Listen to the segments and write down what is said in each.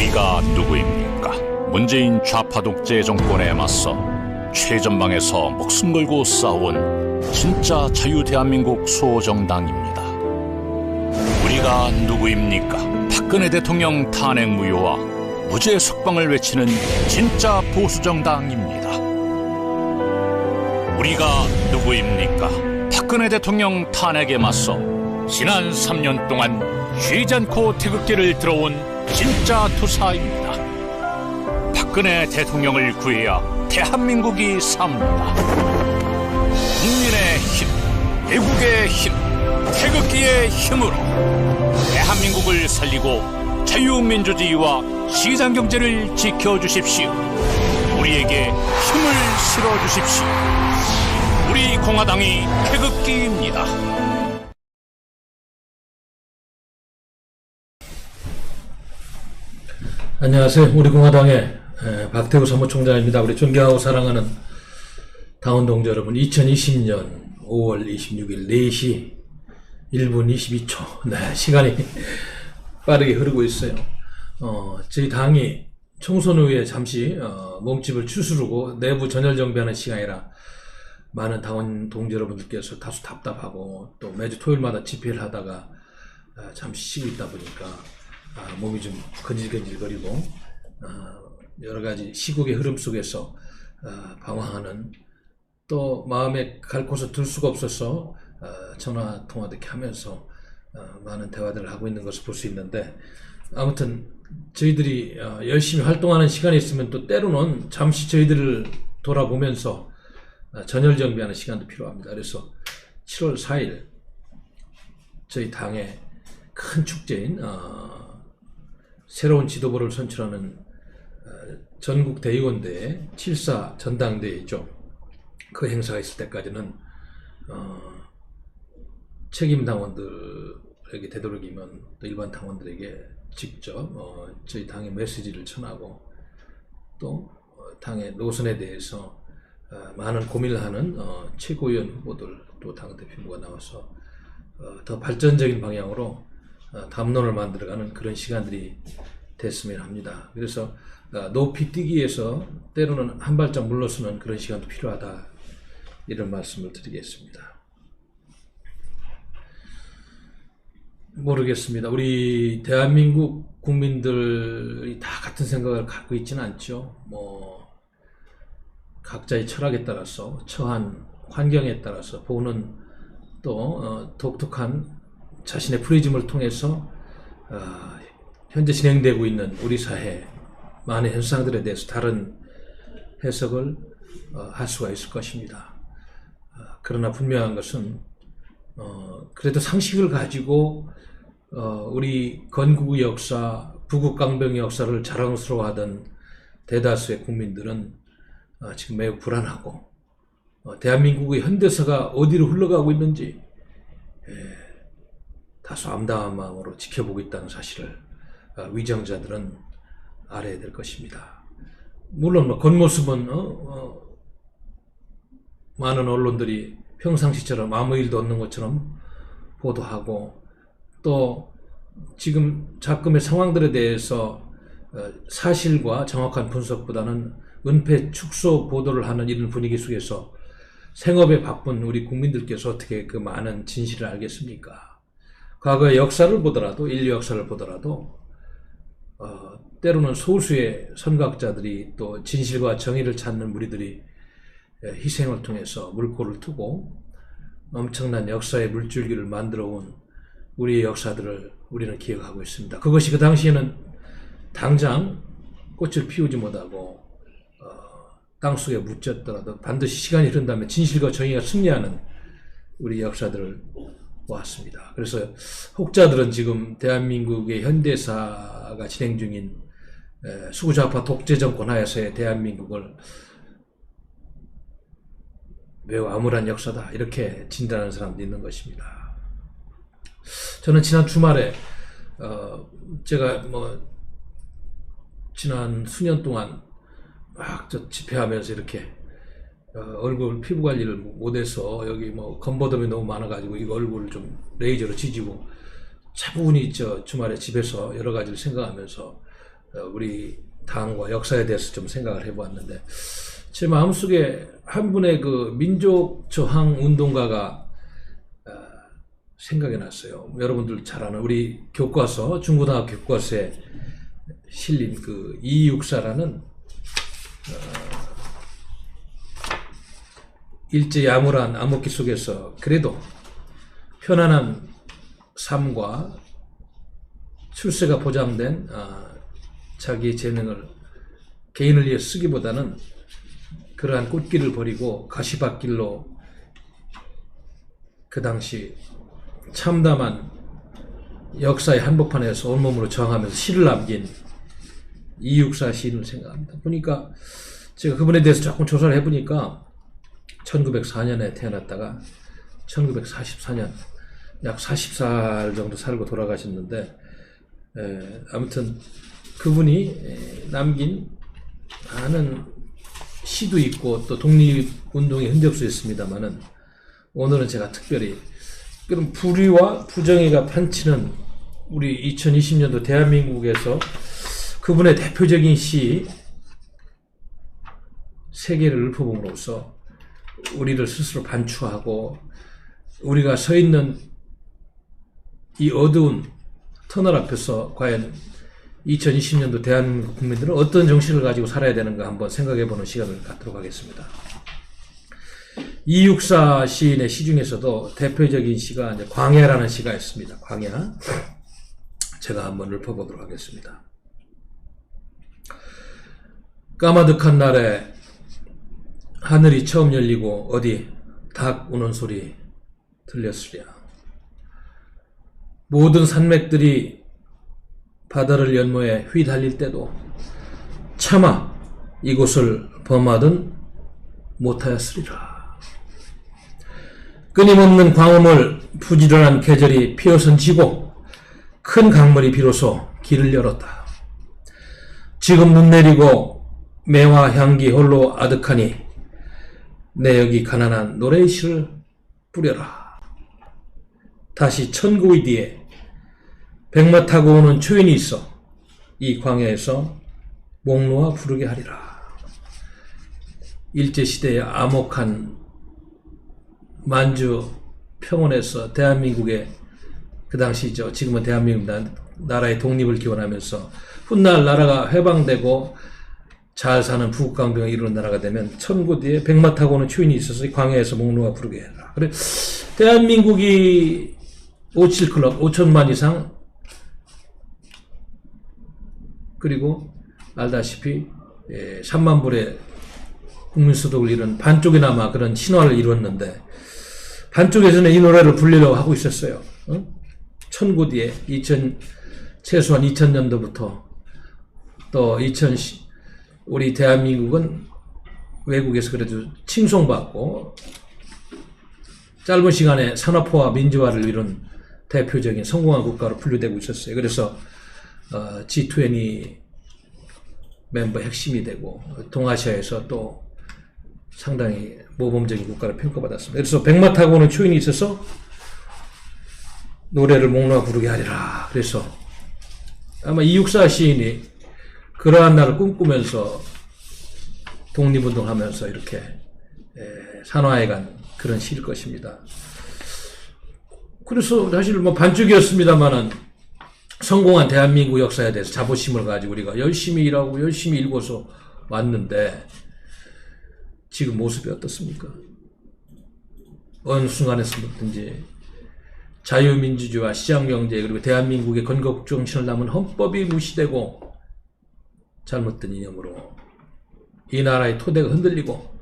우리가 누구입니까? 문재인 좌파 독재 정권에 맞서 최전방에서 목숨 걸고 싸운 진짜 자유 대한민국 수호정당입니다. 우리가 누구입니까? 박근혜 대통령 탄핵 무효와 무죄 석방을 외치는 진짜 보수정당입니다. 우리가 누구입니까? 박근혜 대통령 탄핵에 맞서 지난 3년 동안 쉬지 않고 태극기를 들어온 진짜 투사입니다. 박근혜 대통령을 구해야 대한민국이 삽니다. 국민의 힘, 애국의 힘, 태극기의 힘으로 대한민국을 살리고 자유민주주의와 시장경제를 지켜주십시오. 우리에게 힘을 실어주십시오. 우리 공화당이 태극기입니다. 안녕하세요. 우리 공화당의 박태우 사무총장입니다. 우리 존경하고 사랑하는 당원 동지 여러분, 2020년 5월 26일 4시 1분 22초. 네, 시간이 빠르게 흐르고 있어요. 저희 당이 총선 후에 잠시 몸집을 추스르고 내부 전열 정비하는 시간이라 많은 당원 동지 여러분들께서 다소 답답하고 또 매주 토요일마다 집회를 하다가 잠시 쉬고 있다 보니까 몸이 좀 근질근질거리고 여러 가지 시국의 흐름 속에서 방황하는, 또 마음에 갈 곳을 둘 수가 없어서 전화 통화도 이렇게 하면서 많은 대화들을 하고 있는 것을 볼 수 있는데, 아무튼 저희들이 열심히 활동하는 시간이 있으면 또 때로는 잠시 저희들을 돌아보면서 전열 정비하는 시간도 필요합니다. 그래서 7월 4일 저희 당의 큰 축제인 새로운 지도부를 선출하는 전국 대의원대회 7.4 전당대회죠. 그 행사가 있을 때까지는 책임 당원들에게 되도록이면 또 일반 당원들에게 직접 저희 당의 메시지를 전하고, 또 당의 노선에 대해서 많은 고민을 하는 최고위원 후보들, 또 당대표가 나와서 더 발전적인 방향으로 담론을 만들어가는 그런 시간들이 됐으면 합니다. 그래서 높이 뛰기에서 때로는 한 발짝 물러서는 그런 시간도 필요하다, 이런 말씀을 드리겠습니다. 모르겠습니다. 우리 대한민국 국민들이 다 같은 생각을 갖고 있지는 않죠. 각자의 철학에 따라서, 처한 환경에 따라서 보는 또 독특한 자신의 프리즘을 통해서 현재 진행되고 있는 우리 사회 많은 현상들에 대해서 다른 해석을 할 수가 있을 것입니다. 그러나 분명한 것은 그래도 상식을 가지고 우리 건국의 역사, 부국강병의 역사를 자랑스러워하던 대다수의 국민들은 지금 매우 불안하고, 대한민국의 현대사가 어디로 흘러가고 있는지 다소 암담한 마음으로 지켜보고 있다는 사실을 위정자들은 알아야 될 것입니다. 물론 겉모습은 많은 언론들이 평상시처럼 아무 일도 없는 것처럼 보도하고, 또 지금 작금의 상황들에 대해서 사실과 정확한 분석보다는 은폐 축소 보도를 하는 이런 분위기 속에서 생업에 바쁜 우리 국민들께서 어떻게 그 많은 진실을 알겠습니까? 과거의 역사를 보더라도, 인류 역사를 보더라도 때로는 소수의 선각자들이 또 진실과 정의를 찾는 무리들이 희생을 통해서 물꼬를 트고 엄청난 역사의 물줄기를 만들어 온 우리의 역사들을 우리는 기억하고 있습니다. 그것이 그 당시에는 당장 꽃을 피우지 못하고 땅속에 묻혔더라도 반드시 시간이 흐른 다음에 진실과 정의가 승리하는 우리 역사들을 보았습니다. 그래서 혹자들은 지금 대한민국의 현대사가 진행 중인 수구좌파 독재 정권 하에서의 대한민국을 매우 암울한 역사다, 이렇게 진단하는 사람도 있는 것입니다. 저는 지난 주말에 제가 지난 수년 동안 막 집회하면서 이렇게 얼굴 피부 관리를 못해서 여기 검버덤이 너무 많아가지고 이거 얼굴을 좀 레이저로 지지고 차분히 주말에 집에서 여러 가지를 생각하면서 우리 당과 역사에 대해서 좀 생각을 해보았는데, 제 마음속에 한 분의 그 민족 저항 운동가가 생각이 났어요. 여러분들 잘 아는 우리 교과서, 중고등학교 교과서에 실린 그 이육사라는 일제 야무란 암흑기 속에서 그래도 편안한 삶과 출세가 보장된 자기의 재능을 개인을 위해 쓰기보다는 그러한 꽃길을 버리고 가시밭길로 그 당시 참담한 역사의 한복판에서 온몸으로 저항하면서 시를 남긴 이육사 시인을 생각합니다. 보니까 제가 그분에 대해서 조금 조사를 해보니까 1904년에 태어났다가 1944년 약 40살 정도 살고 돌아가셨는데, 아무튼 그분이 남긴 많은 시도 있고 또 독립운동의 흔적도 있습니다만은, 오늘은 제가 특별히 그런 불의와 부정의가 판치는 우리 2020년도 대한민국에서 그분의 대표적인 시 세계를 읊어봄으로써 우리를 스스로 반추하고 우리가 서 있는 이 어두운 터널 앞에서 과연 2020년도 대한민국 국민들은 어떤 정신을 가지고 살아야 되는가 한번 생각해보는 시간을 갖도록 하겠습니다. 이육사 시인의 시 중에서도 대표적인 시가 이제 광야라는 시가 있습니다. 광야. 제가 한번 읊어보도록 하겠습니다. 까마득한 날에 하늘이 처음 열리고 어디 닭 우는 소리 들렸으랴. 모든 산맥들이 바다를 연모해 휘달릴 때도 차마 이곳을 범하든 못하였으리라. 끊임없는 광음을 부지런한 계절이 피어선 지고 큰 강물이 비로소 길을 열었다. 지금 눈 내리고 매화 향기 홀로 아득하니 내 여기 가난한 노래의 시를 뿌려라. 다시 천고의 뒤에 백마 타고 오는 초인이 있어 이 광야에서 목 놓아 부르게 하리라. 일제시대의 암흑한 만주 평원에서 대한민국의 그 당시 지금은 대한민국 나라의 독립을 기원하면서 훗날 나라가 해방되고 잘 사는 부국강병을 이루는 나라가 되면 천고 뒤에 백마 타고 오는 추인이 있어서 이 광야에서 목 놓아 부르게 해라. 그래, 대한민국이 57클럽 5천만 이상, 그리고 알다시피 3만 불의 국민소득을 이룬 반쪽이나마 그런 신화를 이뤘는데, 반쪽에서는 이 노래를 불리려고 하고 있었어요. 천고 뒤에 최소한 2000년도부터 또 우리 대한민국은 외국에서 그래도 칭송받고 짧은 시간에 산업화와 민주화를 이룬 대표적인 성공한 국가로 분류되고 있었어요. 그래서 G20 멤버 핵심이 되고 동아시아에서 또 상당히 모범적인 국가를 평가받았습니다. 그래서 백마 타고 오는 초인이 있어서 노래를 목 놓아 부르게 하리라. 그래서 아마 이육사 시인이 그러한 날을 꿈꾸면서 독립운동하면서 이렇게 산화해간 그런 시일 것입니다. 그래서 사실 뭐 반쪽이었습니다만은 성공한 대한민국 역사에 대해서 자부심을 가지고 우리가 열심히 일하고 열심히 읽어서 왔는데, 지금 모습이 어떻습니까? 어느 순간에서부터인지 자유민주주의와 시장경제 그리고 대한민국의 건국 정신을 담은 헌법이 무시되고 잘못된 이념으로 이 나라의 토대가 흔들리고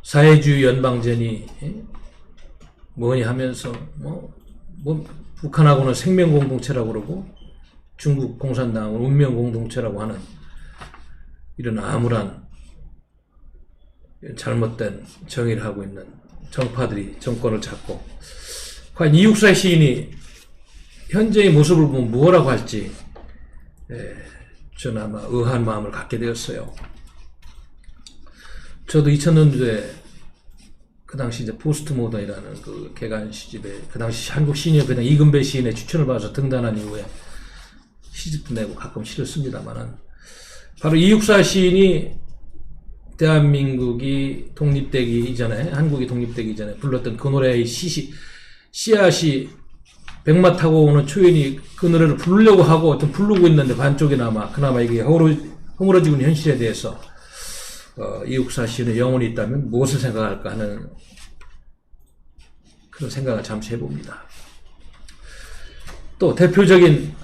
사회주의 연방제니 뭐니 하면서 북한하고는 생명공동체라고 그러고 중국 공산당은 운명공동체라고 하는 이런 암울한 잘못된 정의를 하고 있는 정파들이 정권을 잡고, 과연 이육사 시인이 현재의 모습을 보면 무엇라고 할지 저는 아마 의아한 마음을 갖게 되었어요. 저도 2000년도에 그 당시 이제 포스트 모던이라는 그 개간 시집에 그 당시 한국 시인협회장 이금배 시인의 추천을 받아서 등단한 이후에 시집도 내고 가끔 시를 씁니다만은 바로 이육사 시인이 대한민국이 독립되기 이전에, 한국이 독립되기 이전에 불렀던 그 노래의 씨앗이 백마 타고 오는 초인이 그 노래를 부르려고 하고 좀 부르고 있는데 반쪽이나마 그나마 이게 허물어지고 있는 현실에 대해서 이육사 시인의 영혼이 있다면 무엇을 생각할까 하는 그런 생각을 잠시 해봅니다. 또 대표적인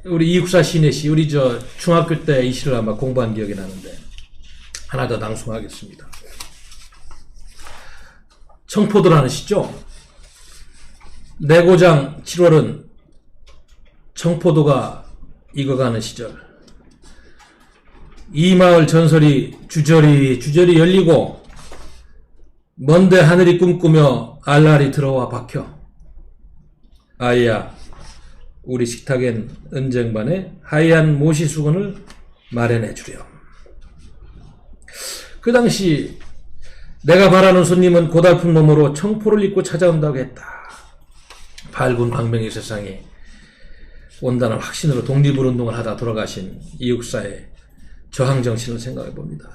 우리 이육사 시인의 시, 우리 중학교 때 이 시를 아마 공부한 기억이 나는데 하나 더 낭송하겠습니다. 청포도라는 시죠. 내 고장 7월은 청포도가 익어가는 시절, 이 마을 전설이 주저리 열리고 먼데 하늘이 꿈꾸며 알알이 들어와 박혀. 아이야, 우리 식탁엔 은쟁반에 하얀 모시수건을 마련해 주렴. 그 당시 내가 바라는 손님은 고달픈 몸으로 청포를 입고 찾아온다고 했다. 밝은 광명의 세상에 온다는 확신으로 독립운동을 하다 돌아가신 이육사의 저항 정신을 생각해 봅니다.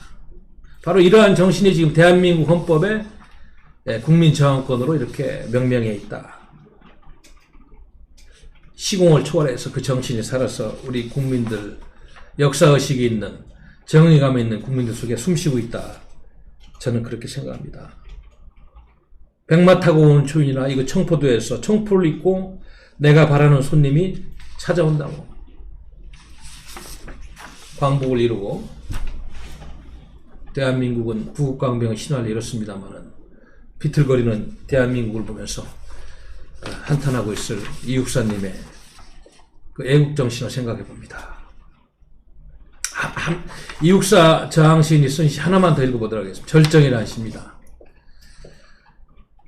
바로 이러한 정신이 지금 대한민국 헌법에 국민저항권으로 이렇게 명명해 있다. 시공을 초월해서 그 정신이 살아서 우리 국민들, 역사의식이 있는, 정의감이 있는 국민들 속에 숨쉬고 있다. 저는 그렇게 생각합니다. 백마 타고 오는 초인이나 이거 청포도에서 청포를 입고 내가 바라는 손님이 찾아온다고. 광복을 이루고 대한민국은 구국광명의 신화를 이뤘습니다만은 비틀거리는 대한민국을 보면서 한탄하고 있을 이육사님의 그 애국정신을 생각해 봅니다. 이육사 저항시인이 쓴 시 하나만 더 읽어보도록 하겠습니다. 절정이라는 시입니다.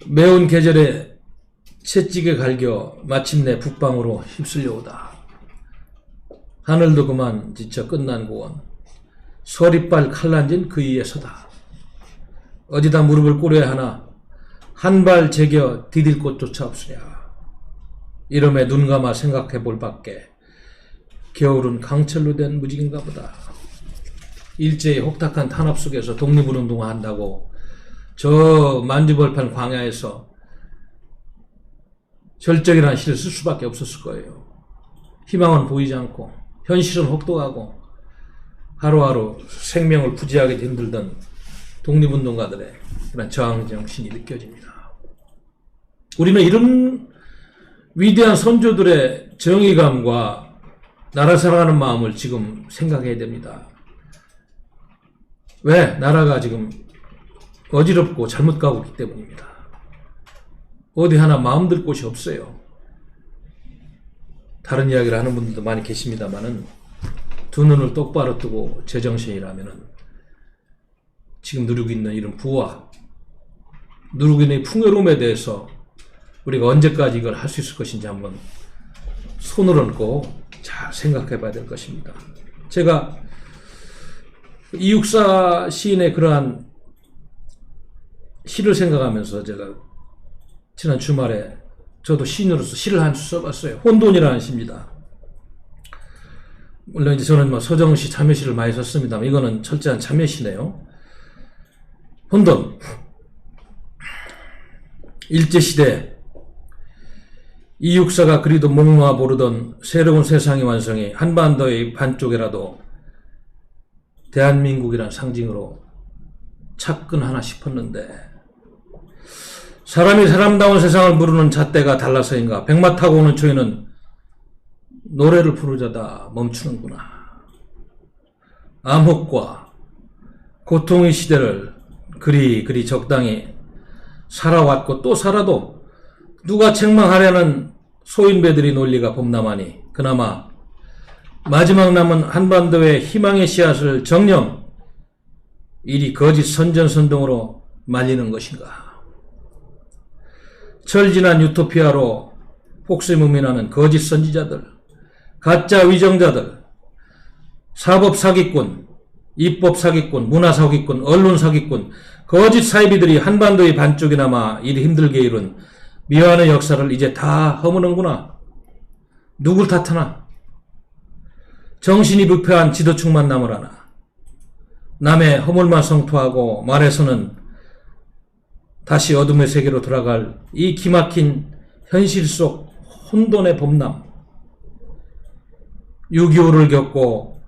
매운 계절에 채찍에 갈겨 마침내 북방으로 휩쓸려오다. 하늘도 그만 지쳐 끝난 고원, 서리빨 칼난진 그 위에 서다. 어디다 무릎을 꿇어야 하나 한 발 제겨 디딜 곳조차 없으랴. 이름에 눈 감아 생각해 볼 밖에 겨울은 강철로 된 무직인가 보다. 일제의 혹독한 탄압 속에서 독립운동을 한다고 저 만주벌판 광야에서 절정이라는 시를 쓸 수밖에 없었을 거예요. 희망은 보이지 않고 현실은 혹독하고 하루하루 생명을 부지하기 힘들던 독립운동가들의 그런 저항정신이 느껴집니다. 우리는 이런 위대한 선조들의 정의감과 나라 사랑하는 마음을 지금 생각해야 됩니다. 왜? 나라가 지금 어지럽고 잘못 가고 있기 때문입니다. 어디 하나 마음 들 곳이 없어요. 다른 이야기를 하는 분들도 많이 계십니다만은 두 눈을 똑바로 뜨고 제정신이라면은 지금 누리고 있는 이런 부와 누리고 있는 풍요로움에 대해서 우리가 언제까지 이걸 할 수 있을 것인지 한번 손을 얹고 잘 생각해 봐야 될 것입니다. 제가 이육사 시인의 그러한 시를 생각하면서 제가 지난 주말에 저도 시인으로서 시를 한 수 써봤어요. 혼돈이라는 시입니다. 물론 이제 저는 뭐 서정시, 참여시를 많이 썼습니다만 이거는 철저한 참여시네요. 혼돈. 일제시대 이육사가 그리도 목놓아 보르던 새로운 세상의 완성이 한반도의 반쪽이라도 대한민국이란 상징으로 차근하나 싶었는데 사람이 사람다운 세상을 부르는 잣대가 달라서인가 백마 타고 오는 초인은 노래를 부르자다 멈추는구나. 암흑과 고통의 시대를 그리 적당히 살아왔고 또 살아도 누가 책망하려는 소인배들이 논리가 범람하니 그나마 마지막 남은 한반도의 희망의 씨앗을 정령 이리 거짓 선전선동으로 말리는 것인가. 철진한 유토피아로 폭세무민하는 거짓 선지자들, 가짜 위정자들, 사법 사기꾼, 입법 사기꾼, 문화 사기꾼, 언론 사기꾼, 거짓 사이비들이 한반도의 반쪽이나마 이리 힘들게 이룬 미완의 역사를 이제 다 허무는구나. 누굴 탓하나? 정신이 부패한 지도층만 남으라나 남의 허물만 성토하고 말해서는 다시 어둠의 세계로 돌아갈 이 기막힌 현실 속 혼돈의 범람, 6.25를 겪고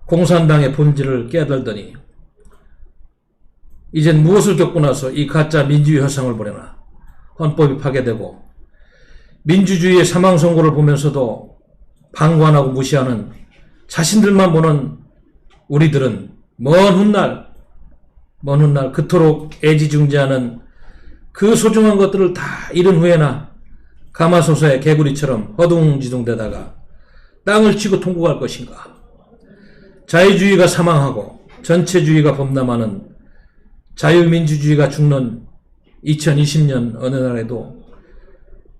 공산당의 본질을 깨달더니 이젠 무엇을 겪고 나서 이 가짜 민주주의 협상을 보내나. 헌법이 파괴되고 민주주의의 사망 선고를 보면서도 방관하고 무시하는 자신들만 보는 우리들은 먼 훗날 그토록 애지중지하는 그 소중한 것들을 다 잃은 후에나 가마솥의 개구리처럼 허둥지둥대다가 땅을 치고 통곡할 것인가. 자유주의가 사망하고 전체주의가 범람하는 자유민주주의가 죽는 2020년 어느 날에도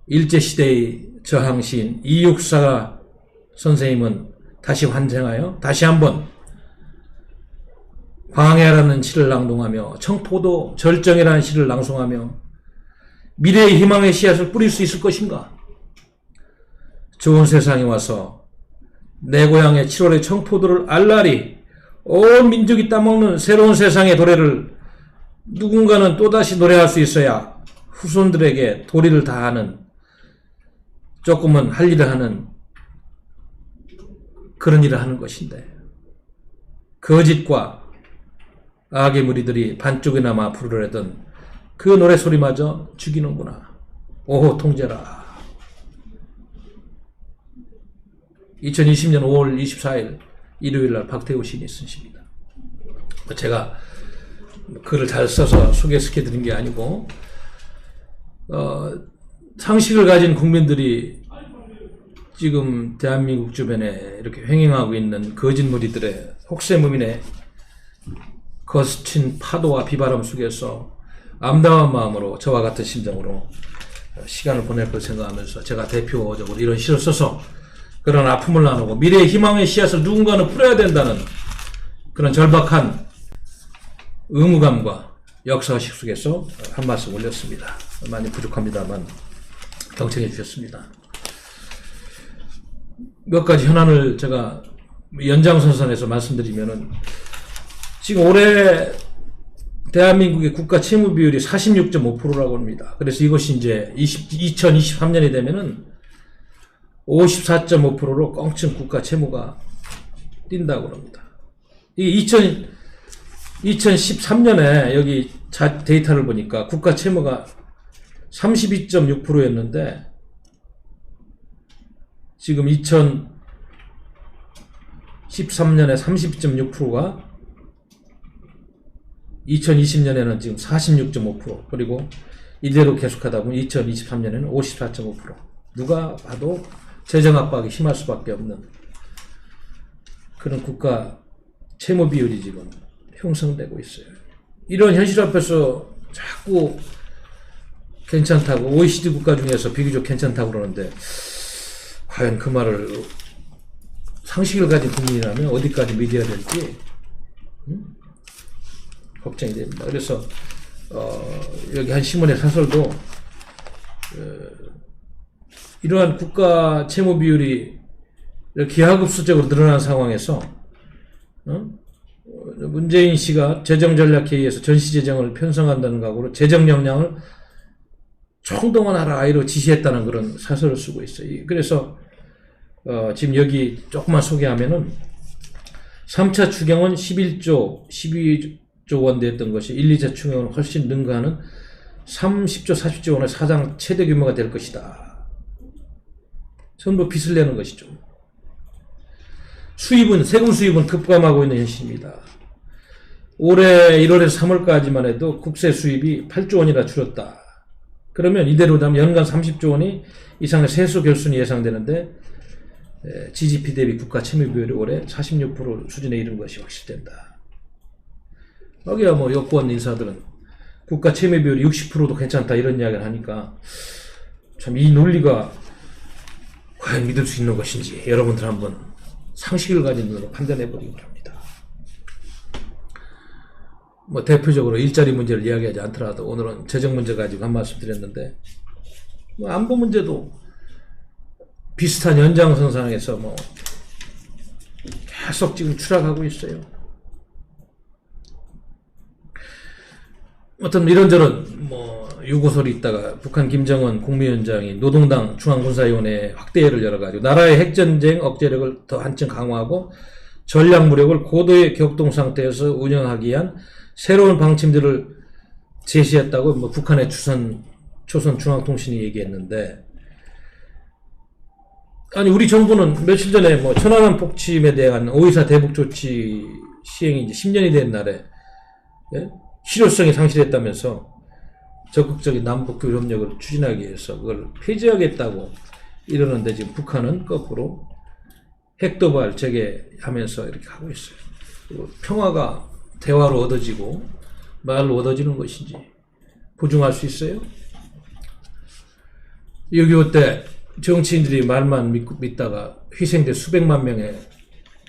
일제시대의 저항시인 이육사 선생님은 다시 환생하여 다시 한번 광야라는 시를 낭독하며 청포도 절정이라는 시를 낭송하며 미래의 희망의 씨앗을 뿌릴 수 있을 것인가? 좋은 세상이 와서 내 고향의 7월의 청포도를 알라리 온 민족이 따먹는 새로운 세상의 도래를 누군가는 또다시 노래할 수 있어야 후손들에게 도리를 다하는 조금은 할 일을 하는 그런 일을 하는 것인데 거짓과 악의 무리들이 반쪽이나마 부르려던 그 노래소리마저 죽이는구나. 오호 통제라. 2020년 5월 24일 일요일날 박태우 시인이 쓴 시입니다. 제가 글을 잘 써서 소개시켜드린 게 아니고 상식을 가진 국민들이 지금 대한민국 주변에 이렇게 횡행하고 있는 거짓무리들의 혹세무민의 거친 파도와 비바람 속에서 암담한 마음으로 저와 같은 심정으로 시간을 보낼 걸 생각하면서 제가 대표적으로 이런 시를 써서 그런 아픔을 나누고 미래의 희망의 씨앗을 누군가는 뿌려야 된다는 그런 절박한 의무감과 역사의식 속에서 한 말씀 올렸습니다. 많이 부족합니다만 경청해 주셨습니다. 몇 가지 현안을 제가 연장선상에서 말씀드리면은 지금 올해 대한민국의 국가 채무 비율이 46.5%라고 합니다. 그래서 이것이 이제 2023년이 되면은 54.5%로 껑충 국가 채무가 뛴다고 합니다. 이 2013년에 여기 데이터를 보니까 국가 채무가 32.6%였는데 지금 2013년에 30.6%가 2020년에는 지금 46.5% 그리고 이대로 계속하다 보면 2023년에는 54.5% 누가 봐도 재정 압박이 심할 수밖에 없는 그런 국가 채무 비율이 지금 형성되고 있어요. 이런 현실 앞에서 자꾸 괜찮다고 OECD 국가 중에서 비교적 괜찮다고 그러는데 과연 그 말을 상식을 가진 국민이라면 어디까지 믿어야 될지 걱정이 됩니다. 그래서 여기 한 신문의 사설도 이러한 국가 채무 비율이 기하급수적으로 늘어난 상황에서 문재인 씨가 재정전략회의에서 전시재정을 편성한다는 각오로 재정 역량을 총동원하라 이로 지시했다는 그런 사설을 쓰고 있어요. 그래서 지금 여기 조금만 소개하면은 3차 추경은 11조, 12조 원 됐던 것이 1, 2차 추경은 훨씬 능가하는 30조, 40조 원의 사상 최대 규모가 될 것이다. 전부 빚을 내는 것이죠. 세금 수입은 급감하고 있는 현실입니다. 올해 1월에서 3월까지만 해도 국세 수입이 8조 원이나 줄었다. 그러면 이대로라면 연간 30조 원이 이상의 세수 결손이 예상되는데 GDP 대비 국가 채무 비율이 올해 46% 수준에 이른 것이 확실된다. 여기야 뭐 여권 인사들은 국가 채무 비율이 60%도 괜찮다 이런 이야기를 하니까 참 이 논리가 과연 믿을 수 있는 것인지 여러분들 한번 상식을 가진 눈으로 판단해 보기 바랍니다. 뭐 대표적으로 일자리 문제를 이야기하지 않더라도 오늘은 재정 문제 가지고 한 말씀 드렸는데 뭐 안보 문제도 비슷한 연장선상에서 뭐 계속 지금 추락하고 있어요. 어떤 이런저런 유고설이 있다가 북한 김정은 국무위원장이 노동당 중앙군사위원회 확대를 열어가지고 나라의 핵전쟁 억제력을 더 한층 강화하고 전략무력을 고도의 격동 상태에서 운영하기 위한 새로운 방침들을 제시했다고 북한의 조선중앙통신이 얘기했는데, 아니 우리 정부는 며칠 전에 천안함 폭침에 대한 오이사 대북 조치 시행이 이제 10년이 된 날에 실효성이 상실했다면서 적극적인 남북 교류 협력을 추진하기 위해서 그걸 폐지하겠다고 이러는데, 지금 북한은 거꾸로 핵도발 재개하면서 이렇게 하고 있어요. 그리고 평화가 대화로 얻어지고 말로 얻어지는 것인지 보증할 수 있어요? 6.25 때 정치인들이 말만 믿다가 희생된 수백만 명의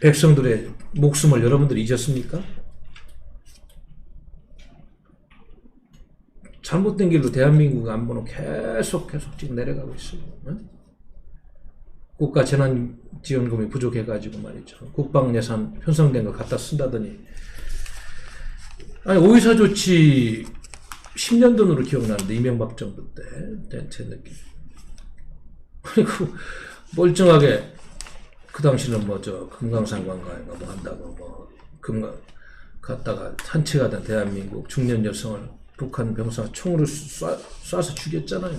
백성들의 목숨을 여러분들이 잊었습니까? 잘못된 길로 대한민국 안보는 계속 지금 내려가고 있어요. 국가 재난지원금이 부족해가지고 말이죠. 국방 예산 편성된 거 갖다 쓴다더니, 아니 오이사 조치 10년 전으로 기억나는데, 이명박 정부 때 제 느낌. 그리고 멀쩡하게 그 당시는 금강산 관광인가 한다고 갔다가 산책하던 대한민국 중년 여성을 북한 병사가 총으로 쏴서 죽였잖아요.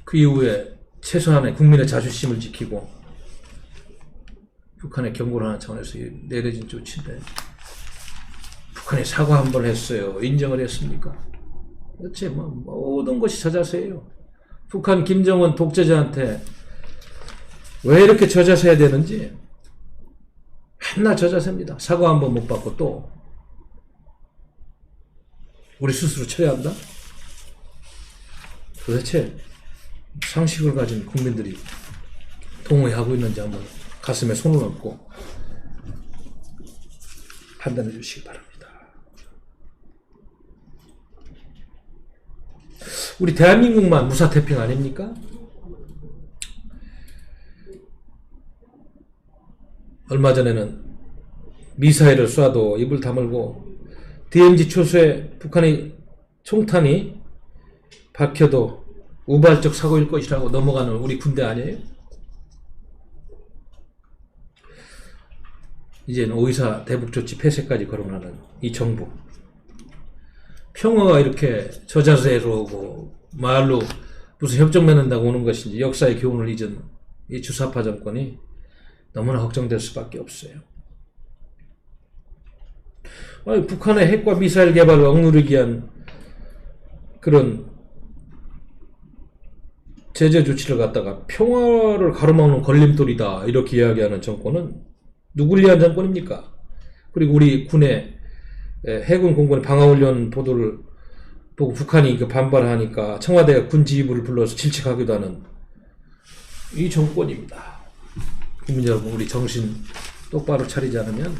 그 이후에 최소한의 국민의 자존심을 지키고 북한의 경고를 하는 차원에서 내려진 조치인데, 북한이 사과 한 번 했어요? 인정을 했습니까? 그렇지, 모든 것이 저자세예요. 북한 김정은 독재자한테 왜 이렇게 저자세야 되는지 맨날 저자세입니다. 사과 한 번 못 받고 또 우리 스스로 처리한다? 도대체 상식을 가진 국민들이 동의하고 있는지 한번 가슴에 손을 얹고 판단해 주시기 바랍니다. 우리 대한민국만 무사태평 아닙니까? 얼마 전에는 미사일을 쏴도 입을 다물고 DMZ 초소에 북한의 총탄이 박혀도 우발적 사고일 것이라고 넘어가는 우리 군대 아니에요? 이제는 오이사 대북조치 폐쇄까지 거론하는 이 정부. 평화가 이렇게 저자세로 오고 말로 무슨 협정 맺는다고 오는 것인지 역사의 교훈을 잊은 이 주사파 정권이 너무나 걱정될 수밖에 없어요. 아니, 북한의 핵과 미사일 개발을 억누르기 위한 그런 제재 조치를 갖다가 평화를 가로막는 걸림돌이다 이렇게 이야기하는 정권은 누굴 위한 정권입니까? 그리고 우리 군의 해군 공군의 방어훈련 보도를 보고 북한이 반발하니까 청와대가 군 지휘부를 불러서 질책하기도 하는 이 정권입니다. 국민 여러분, 우리 정신 똑바로 차리지 않으면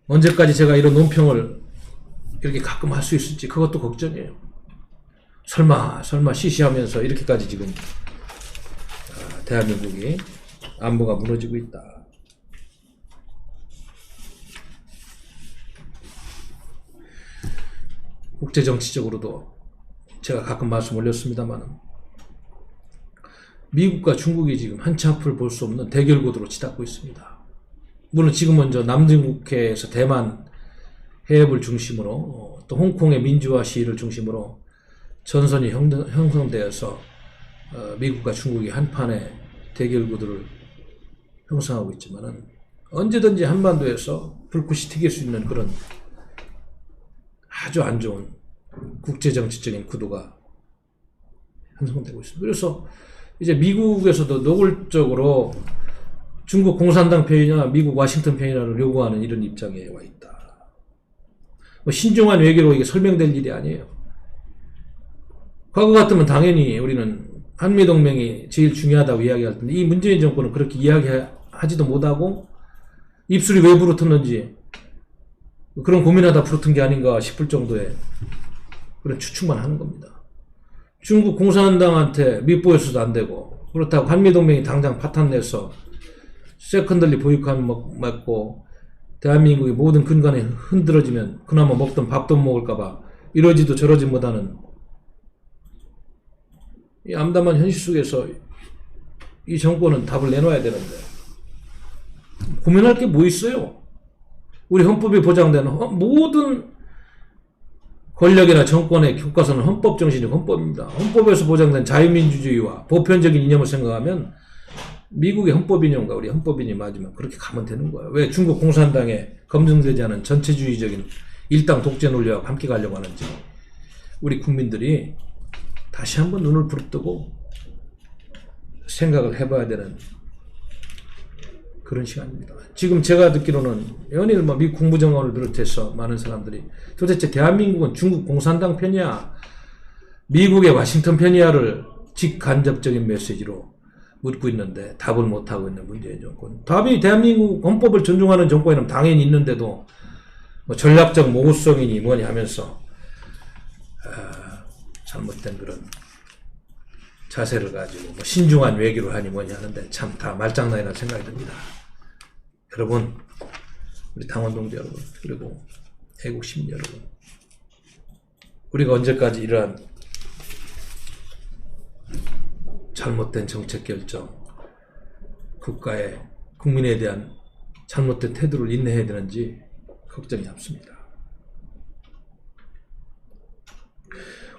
언제까지 제가 이런 논평을 이렇게 가끔 할 수 있을지 그것도 걱정이에요. 설마 시시하면서 이렇게까지 지금 대한민국이 안보가 무너지고 있다. 국제정치적으로도 제가 가끔 말씀 올렸습니다만 미국과 중국이 지금 한치 앞을 볼 수 없는 대결 구도로 치닫고 있습니다. 물론 지금은 남중국해에서 대만 해협을 중심으로 또 홍콩의 민주화 시위를 중심으로 전선이 형성되어서 미국과 중국이 한판의 대결 구도를 형성하고 있지만은 언제든지 한반도에서 불꽃이 튀길 수 있는 그런 아주 안 좋은 국제정치적인 구도가 형성되고 있습니다. 그래서 이제 미국에서도 노골적으로 중국 공산당 편이나 미국 와싱턴 편이라를 요구하는 이런 입장에 와 있다. 신중한 외교로 이게 설명될 일이 아니에요. 과거 같으면 당연히 우리는 한미동맹이 제일 중요하다고 이야기할 텐데 이 문재인 정권은 그렇게 이야기하지도 못하고 입술이 왜 부르텄는지 그런 고민하다 부르튼 게 아닌가 싶을 정도의 그런 추측만 하는 겁니다. 중국 공산당한테 밉보여서도 안 되고 그렇다고 한미동맹이 당장 파탄내서 세컨들리 보육함 맞고 대한민국의 모든 근간이 흔들어지면 그나마 먹던 밥도 먹을까봐 이러지도 저러지 못하는 이 암담한 현실 속에서 이 정권은 답을 내놔야 되는데 고민할 게 뭐 있어요? 우리 헌법에 보장되는 모든 권력이나 정권의 교과서는 헌법 정신이 헌법입니다. 헌법에서 보장된 자유민주주의와 보편적인 이념을 생각하면 미국의 헌법 인용과 우리 헌법 인용이 맞으면 그렇게 가면 되는 거예요. 왜 중국 공산당에 검증되지 않은 전체주의적인 일당 독재 논리와 함께 가려고 하는지 우리 국민들이 다시 한번 눈을 부릅뜨고 생각을 해봐야 되는 그런 시간입니다. 지금 제가 듣기로는 연일 미국 국무장관을 비롯해서 많은 사람들이 도대체 대한민국은 중국 공산당 편이야, 미국의 워싱턴 편이야를 직간접적인 메시지로 묻고 있는데 답을 못하고 있는 문재인 정권. 답이 대한민국 헌법을 존중하는 정권에는 당연히 있는데도 전략적 모호성이니 뭐니 하면서 잘못된 그런 자세를 가지고 신중한 외교를 하니 뭐니 하는데 참 다 말장난이라는 생각이 듭니다. 여러분, 우리 당원 동지 여러분, 그리고 애국 시민 여러분, 우리가 언제까지 이러한 잘못된 정책 결정, 국가의 국민에 대한 잘못된 태도를 인내해야 되는지 걱정이 앞섭니다.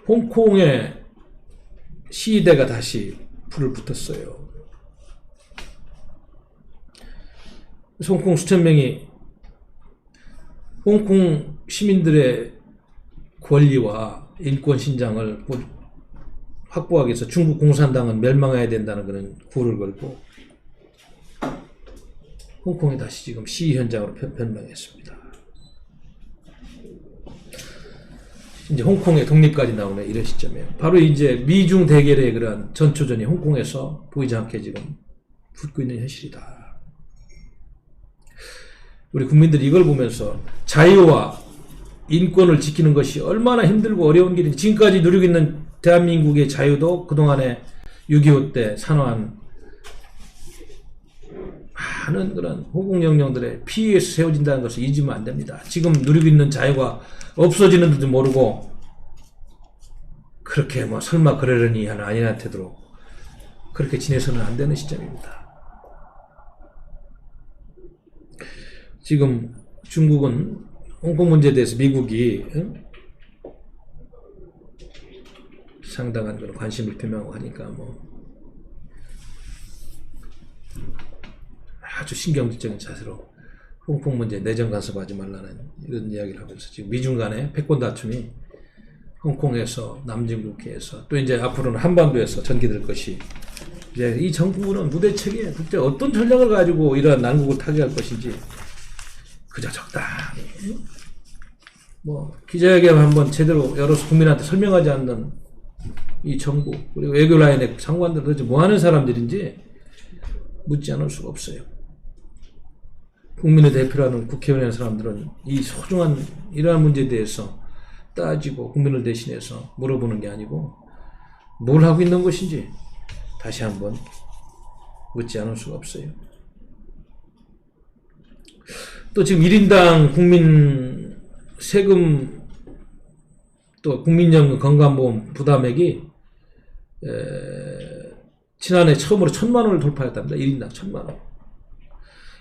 홍콩의 시위대가 다시 불을 붙었어요. 홍콩 수천 명이 홍콩 시민들의 권리와 인권 신장을 확보하기 위해서 중국 공산당은 멸망해야 된다는 그런 구호를 걸고 홍콩이 다시 지금 시위 현장으로 변명했습니다. 이제 홍콩의 독립까지 나오는 이런 시점이에요. 바로 이제 미중 대결의 그러한 전초전이 홍콩에서 보이지 않게 지금 붙고 있는 현실이다. 우리 국민들이 이걸 보면서 자유와 인권을 지키는 것이 얼마나 힘들고 어려운 길인지, 지금까지 누리고 있는 대한민국의 자유도 그동안에 6.25 때 산화한 많은 그런 호국영령들의 피에 의해서 세워진다는 것을 잊으면 안 됩니다. 지금 누리고 있는 자유가 없어지는 줄도 모르고 그렇게 설마 그러려니 하는 아니한테도 그렇게 지내서는 안 되는 시점입니다. 지금 중국은 홍콩 문제에 대해서 미국이 상당한 그런 관심을 표명하고 하니까 아주 신경질적인 자세로 홍콩 문제 내정 간섭하지 말라는 이런 이야기를 하면서 지금 미중 간의 패권 다툼이 홍콩에서 남중국해에서 또 이제 앞으로는 한반도에서 전개될 것이, 이제 이 정부는 무대책에 국제 어떤 전략을 가지고 이러한 난국을 타개할 것인지 그저 적당히 기자회견을 한번 제대로 열어서 국민한테 설명하지 않는 이 정부, 그리고 외교 라인의 장관들 도대체 뭐 하는 사람들인지 묻지 않을 수가 없어요. 국민의 대표라는 국회의원이라는 사람들은 이 소중한 이러한 문제에 대해서 따지고 국민을 대신해서 물어보는 게 아니고 뭘 하고 있는 것인지 다시 한번 묻지 않을 수가 없어요. 또 지금 1인당 국민 세금 또 국민연금 건강보험 부담액이 지난해 처음으로 1,000만 원을 돌파했답니다. 1인당 1,000만 원.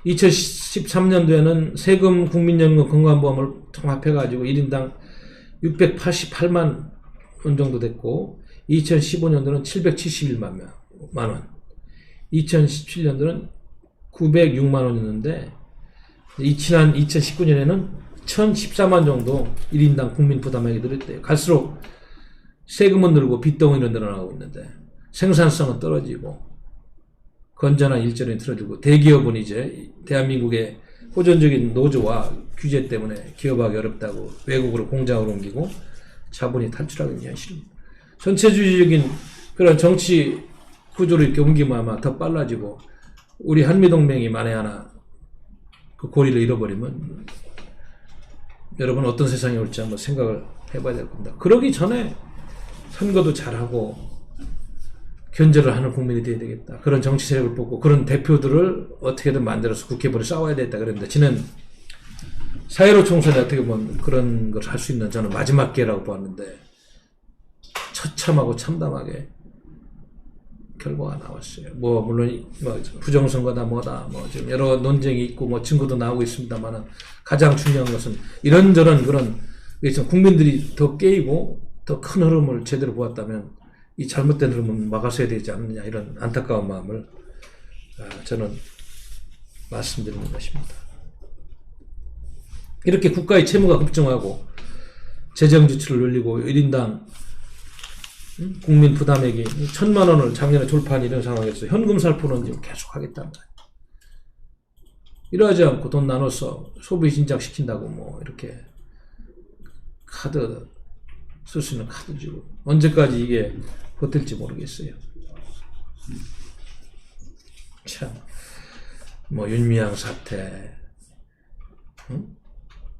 2013년도에는 세금 국민연금 건강보험을 통합해가지고 1인당 688만 원 정도 됐고, 2015년도는 771만 원, 2017년도는 906만 원이었는데, 지난 2019년에는 1,014만 정도 1인당 국민 부담액이 늘었대요. 갈수록 세금은 늘고 빚덩이는 늘어나고 있는데 생산성은 떨어지고 건전한 일자리는 틀어지고, 대기업은 이제 대한민국의 호전적인 노조와 규제 때문에 기업하기 어렵다고 외국으로 공장을 옮기고 자본이 탈출하고 있는 현실입니다. 전체주의적인 그런 정치 구조를 이렇게 옮기면 아마 더 빨라지고, 우리 한미동맹이 만에 하나 그 고리를 잃어버리면 여러분 어떤 세상이 올지 한번 생각을 해봐야 될 겁니다. 그러기 전에 선거도 잘하고 견제를 하는 국민이 돼야 되겠다. 그런 정치 세력을 뽑고 그런 대표들을 어떻게든 만들어서 국회에버려 싸워야 되겠다 그랬는데 지난 4.15 총선에 어떻게 보면 그런 걸 할 수 있는 저는 마지막 기회라고 보았는데 처참하고 참담하게 결과가 나왔어요. 뭐 물론 뭐 부정선거다 뭐다 뭐 지금 여러 논쟁이 있고 뭐 증거도 나오고 있습니다만은 가장 중요한 것은 이런저런 그런 국민들이 더 깨이고 더 큰 흐름을 제대로 보았다면 이 잘못된 흐름은 막아서야 되지 않느냐 이런 안타까운 마음을 저는 말씀드리는 것입니다. 이렇게 국가의 채무가 급증하고 재정 지출을 늘리고 1인당 국민 부담액이 1,000만 원을 작년에 돌파한 이런 상황에서 현금 살포는 지금 계속 하겠다는 거예요. 이러지 않고 돈 나눠서 소비 진작시킨다고 뭐 이렇게 카드 쓸 수 있는 카드 주고 언제까지 이게 버틸지 모르겠어요. 참, 뭐 윤미향 사태,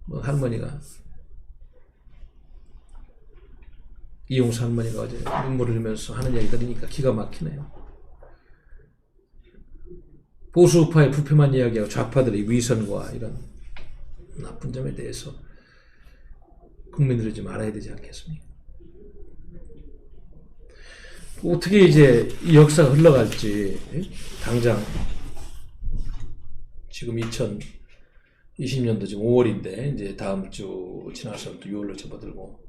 뭐 할머니가 이용수 할머니가 어제 눈물을 흘리면서 하는 얘기 들으니까 기가 막히네요. 보수우파의 부패만 이야기하고 좌파들의 위선과 이런 나쁜 점에 대해서 국민들이 좀 알아야 되지 않겠습니까? 어떻게 이제 이 역사가 흘러갈지 당장 지금 2020년도 지금 5월인데 이제 다음 주 지나서 또 6월로 접어들고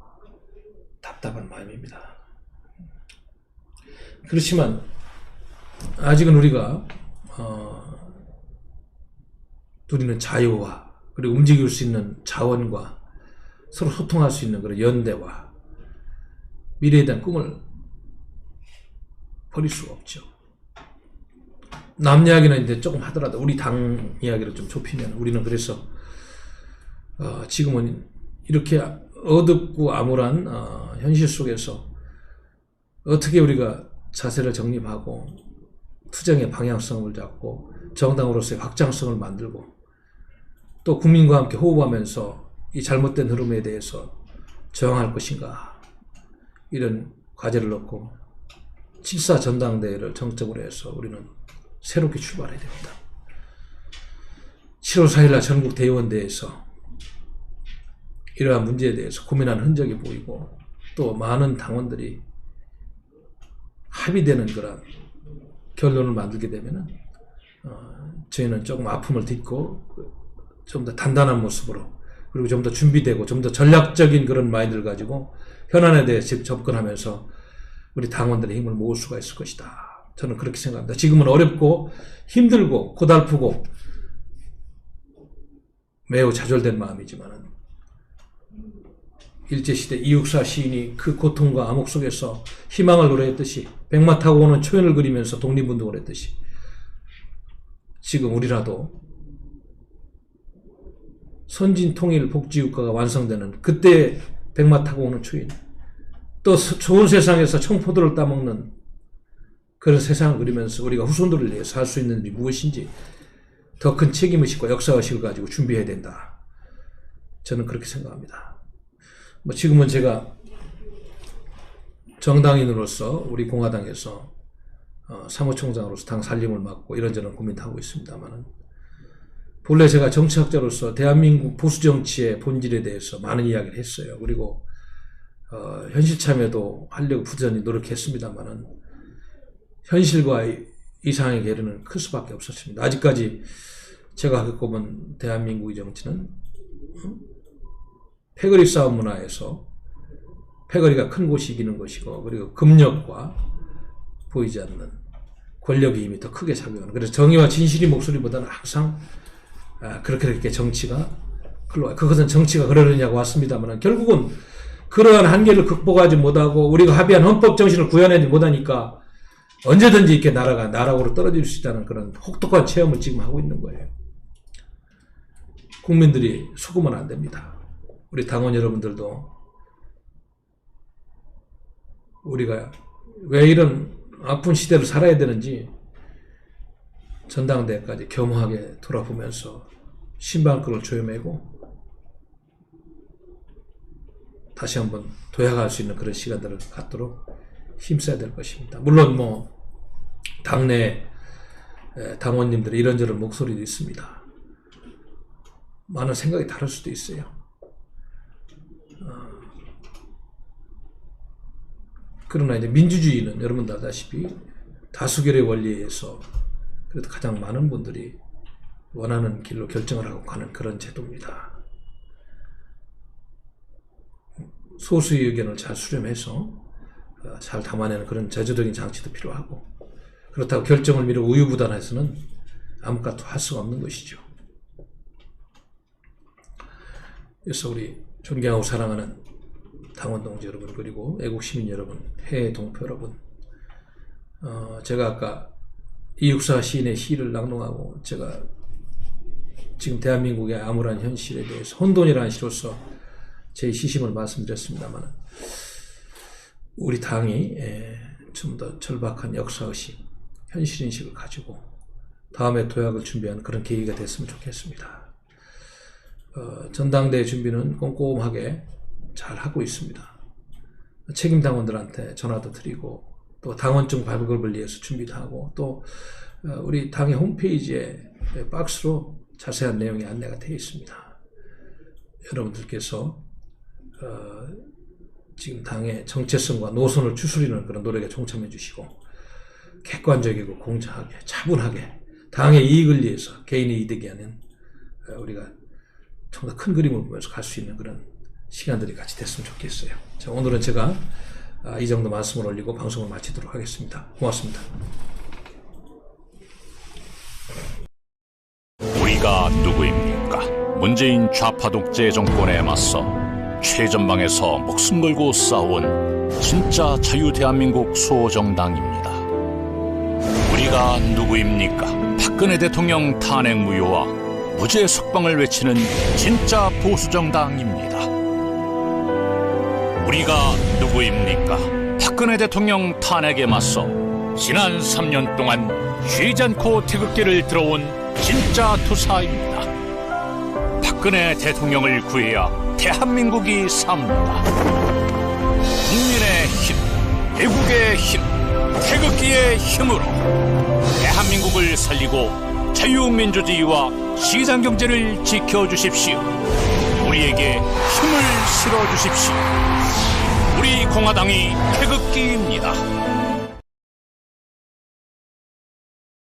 답답한 마음입니다. 그렇지만 아직은 우리가 누리는 자유와 그리고 움직일 수 있는 자원과 서로 소통할 수 있는 그런 연대와 미래에 대한 꿈을 버릴 수가 없죠. 남 이야기는 이제 조금 하더라도 우리 당 이야기를 좀 좁히면 우리는 그래서 지금은 이렇게 어둡고 암울한 현실 속에서 어떻게 우리가 자세를 정립하고 투쟁의 방향성을 잡고 정당으로서의 확장성을 만들고 또 국민과 함께 호흡하면서 이 잘못된 흐름에 대해서 저항할 것인가 이런 과제를 넣고 7.4 전당대회를 정점으로 해서 우리는 새롭게 출발해야 됩니다. 7월 4일날 전국 대의원대회에서 이러한 문제에 대해서 고민하는 흔적이 보이고 또 많은 당원들이 합의되는 그런 결론을 만들게 되면은 저희는 조금 아픔을 딛고 좀 더 단단한 모습으로 그리고 좀 더 준비되고 좀 더 전략적인 그런 마인드를 가지고 현안에 대해 접근하면서 우리 당원들의 힘을 모을 수가 있을 것이다. 저는 그렇게 생각합니다. 지금은 어렵고 힘들고 고달프고 매우 좌절된 마음이지만은 일제시대 이육사 시인이 그 고통과 암흑 속에서 희망을 노래했듯이 백마 타고 오는 초연을 그리면서 독립운동을 했듯이 지금 우리라도 선진 통일 복지국가가 완성되는 그때 백마 타고 오는 초연 또 좋은 세상에서 청포도를 따먹는 그런 세상을 그리면서 우리가 후손들을 위해서 할 수 있는 일이 무엇인지 더 큰 책임의식과 역사의식을 가지고 준비해야 된다. 저는 그렇게 생각합니다. 뭐 지금은 제가 정당인으로서 우리 공화당에서 사무총장으로서 당 살림을 맡고 이런저런 고민도 하고 있습니다만은 본래 제가 정치학자로서 대한민국 보수 정치의 본질에 대해서 많은 이야기를 했어요. 그리고 현실 참여도 하려고 부단히 노력했습니다만은 현실과 이상의 괴리는 클 수밖에 없었습니다. 아직까지 제가 겪어본 대한민국의 정치는 패거리 싸움 문화에서 패거리가 큰 곳이 이기는 것이고 그리고 금력과 보이지 않는 권력의 힘이 더 크게 작용하는 그래서 정의와 진실의 목소리보다는 항상 그렇게 정치가 흘러와요. 그것은 정치가 그러느냐고 왔습니다만 결국은 그러한 한계를 극복하지 못하고 우리가 합의한 헌법 정신을 구현하지 못하니까 언제든지 이렇게 나라가 나락으로 떨어질 수 있다는 그런 혹독한 체험을 지금 하고 있는 거예요. 국민들이 속으면 안 됩니다. 우리 당원 여러분들도 우리가 왜 이런 아픈 시대를 살아야 되는지 전당대회까지 겸허하게 돌아보면서 신발끈을 조여매고 다시 한번 도약할 수 있는 그런 시간들을 갖도록 힘써야 될 것입니다. 물론 뭐 당내 당원님들의 이런저런 목소리도 있습니다. 많은 생각이 다를 수도 있어요. 그러나 이제 민주주의는 여러분도 알다시피 다수결의 원리에 의해서 그래도 가장 많은 분들이 원하는 길로 결정을 하고 가는 그런 제도입니다. 소수의 의견을 잘 수렴해서 잘 담아내는 그런 제도적인 장치도 필요하고, 그렇다고 결정을 미루고 우유부단해서는 아무것도 할 수가 없는 것이죠. 그래서 우리 존경하고 사랑하는 당원 동지 여러분, 그리고 애국 시민 여러분, 해외 동포 여러분, 제가 아까 이육사 시인의 시를 낭독하고 제가 지금 대한민국의 암울한 현실에 대해서 혼돈이라는 시로서 제 시심을 말씀드렸습니다만, 우리 당이 좀 더 절박한 역사의식, 현실인식을 가지고 다음에 도약을 준비하는 그런 계기가 됐으면 좋겠습니다. 전당대회 준비는 꼼꼼하게 잘 하고 있습니다. 책임 당원들한테 전화도 드리고, 또 당원증 발급을 위해서 준비도 하고, 또 우리 당의 홈페이지에 박스로 자세한 내용이 안내가 되어 있습니다. 여러분들께서 지금 당의 정체성과 노선을 추스리는 그런 노력에 동참해 주시고, 객관적이고 공정하게 차분하게 당의 이익을 위해서 개인의 이득이 아닌 우리가 좀 더 큰 그림을 보면서 갈 수 있는 그런 시간들이 같이 됐으면 좋겠어요. 자, 오늘은 제가 이 정도 말씀을 올리고 방송을 마치도록 하겠습니다. 고맙습니다. 우리가 누구입니까? 문재인 좌파 독재 정권에 맞서 최전방에서 목숨 걸고 싸운 진짜 자유 대한민국 수호정당입니다. 우리가 누구입니까? 박근혜 대통령 탄핵 무효와 무죄 석방을 외치는 진짜 보수정당입니다. 우리가 누구입니까? 박근혜 대통령 탄핵에 맞서 지난 3년 동안 쉬지 않고 태극기를 들어온 진짜 투사입니다. 박근혜 대통령을 구해야 대한민국이 삽니다. 국민의 힘, 애국의 힘, 태극기의 힘으로 대한민국을 살리고 자유민주주의와 시장경제를 지켜주십시오. 우리에게 힘을 실어주십시오. 우리 공화당이 태극기입니다.